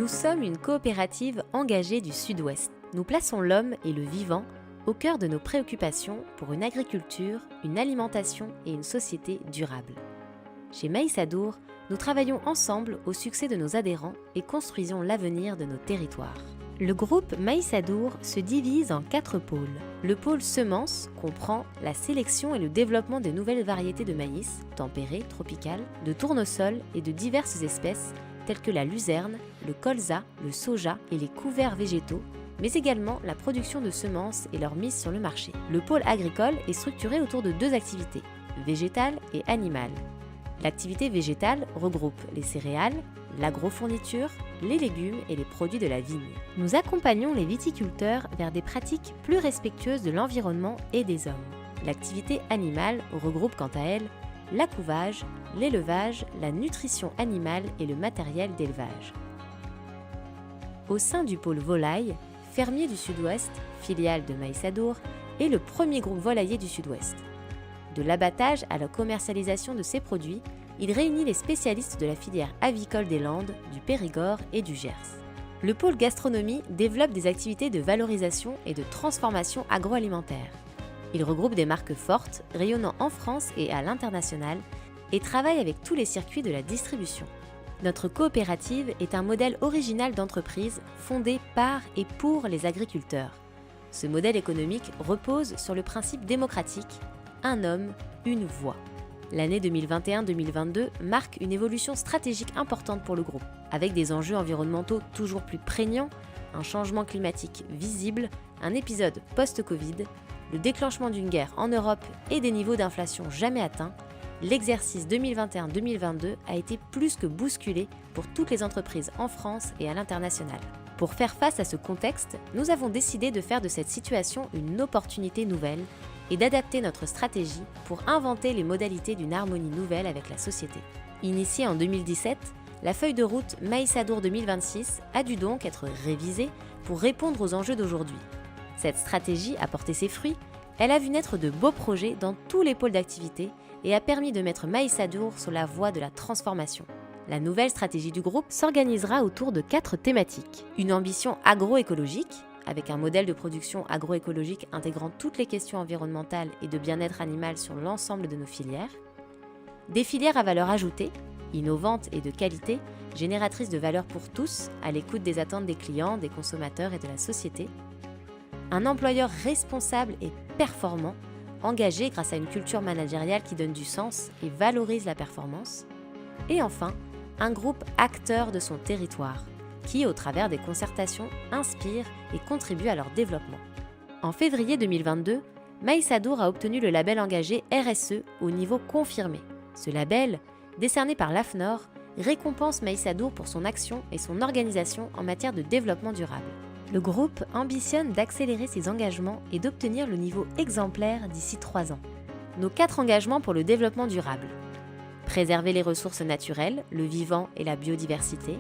Nous sommes une coopérative engagée du Sud-Ouest. Nous plaçons l'homme et le vivant au cœur de nos préoccupations pour une agriculture, une alimentation et une société durable. Chez Maïs Adour, nous travaillons ensemble au succès de nos adhérents et construisons l'avenir de nos territoires. Le groupe Maïs Adour se divise en 4 pôles. Le pôle semences comprend la sélection et le développement de nouvelles variétés de maïs, tempérées, tropicales, de tournesol et de diverses espèces telles que la luzerne, le colza, le soja et les couverts végétaux, mais également la production de semences et leur mise sur le marché. Le pôle agricole est structuré autour de 2 activités, végétale et animale. L'activité végétale regroupe les céréales, l'agrofourniture, les légumes et les produits de la vigne. Nous accompagnons les viticulteurs vers des pratiques plus respectueuses de l'environnement et des hommes. L'activité animale regroupe quant à elle l'accouvage, l'élevage, la nutrition animale et le matériel d'élevage. Au sein du pôle volaille, Fermiers du Sud-Ouest, filiale de Maïs Adour, est le premier groupe volailler du Sud-Ouest. De l'abattage à la commercialisation de ses produits, il réunit les spécialistes de la filière avicole des Landes, du Périgord et du Gers. Le pôle gastronomie développe des activités de valorisation et de transformation agroalimentaire. Il regroupe des marques fortes, rayonnant en France et à l'international, et travaille avec tous les circuits de la distribution. Notre coopérative est un modèle original d'entreprise fondé par et pour les agriculteurs. Ce modèle économique repose sur le principe démocratique « un homme, une voix ». L'année 2021-2022 marque une évolution stratégique importante pour le groupe, avec des enjeux environnementaux toujours plus prégnants, un changement climatique visible, un épisode post-Covid, le déclenchement d'une guerre en Europe et des niveaux d'inflation jamais atteints. L'exercice 2021-2022 a été plus que bousculé pour toutes les entreprises en France et à l'international. Pour faire face à ce contexte, nous avons décidé de faire de cette situation une opportunité nouvelle et d'adapter notre stratégie pour inventer les modalités d'une harmonie nouvelle avec la société. Initiée en 2017, la feuille de route Maïs Adour 2026 a dû donc être révisée pour répondre aux enjeux d'aujourd'hui. Cette stratégie a porté ses fruits, elle a vu naître de beaux projets dans tous les pôles d'activité et a permis de mettre Maïs Adour sur la voie de la transformation. La nouvelle stratégie du groupe s'organisera autour de 4 thématiques. Une ambition agroécologique, avec un modèle de production agroécologique intégrant toutes les questions environnementales et de bien-être animal sur l'ensemble de nos filières. Des filières à valeur ajoutée, innovantes et de qualité, génératrices de valeur pour tous, à l'écoute des attentes des clients, des consommateurs et de la société. Un employeur responsable et performant, engagé grâce à une culture managériale qui donne du sens et valorise la performance. Et enfin, un groupe acteur de son territoire, qui, au travers des concertations, inspire et contribue à leur développement. En février 2022, Maïs Adour a obtenu le label engagé RSE au niveau confirmé. Ce label, décerné par l'AFNOR, récompense Maïs Adour pour son action et son organisation en matière de développement durable. Le groupe ambitionne d'accélérer ses engagements et d'obtenir le niveau exemplaire d'ici 3 ans. Nos 4 engagements pour le développement durable. Préserver les ressources naturelles, le vivant et la biodiversité.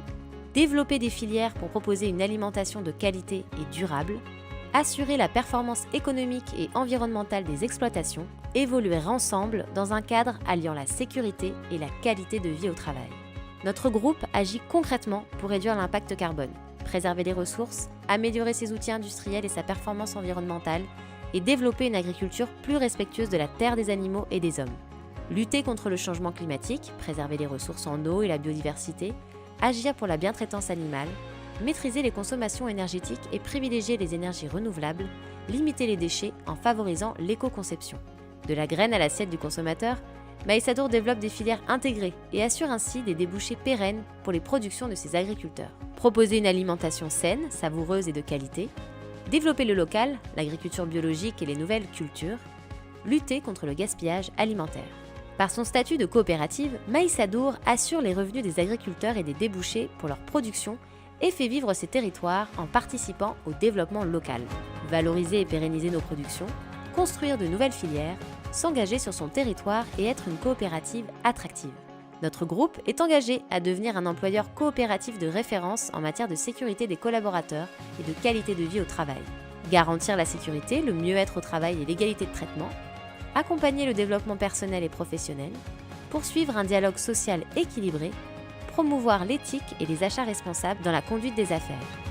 Développer des filières pour proposer une alimentation de qualité et durable. Assurer la performance économique et environnementale des exploitations. Évoluer ensemble dans un cadre alliant la sécurité et la qualité de vie au travail. Notre groupe agit concrètement pour réduire l'impact carbone, préserver les ressources, améliorer ses outils industriels et sa performance environnementale et développer une agriculture plus respectueuse de la terre, des animaux et des hommes. Lutter contre le changement climatique, préserver les ressources en eau et la biodiversité, agir pour la bientraitance animale, maîtriser les consommations énergétiques et privilégier les énergies renouvelables, limiter les déchets en favorisant l'éco-conception. De la graine à l'assiette du consommateur, Maïs Adour développe des filières intégrées et assure ainsi des débouchés pérennes pour les productions de ses agriculteurs. Proposer une alimentation saine, savoureuse et de qualité, développer le local, l'agriculture biologique et les nouvelles cultures, lutter contre le gaspillage alimentaire. Par son statut de coopérative, Maïs Adour assure les revenus des agriculteurs et des débouchés pour leur production et fait vivre ses territoires en participant au développement local. Valoriser et pérenniser nos productions, construire de nouvelles filières, s'engager sur son territoire et être une coopérative attractive. Notre groupe est engagé à devenir un employeur coopératif de référence en matière de sécurité des collaborateurs et de qualité de vie au travail. Garantir la sécurité, le mieux-être au travail et l'égalité de traitement, accompagner le développement personnel et professionnel, poursuivre un dialogue social équilibré, promouvoir l'éthique et les achats responsables dans la conduite des affaires.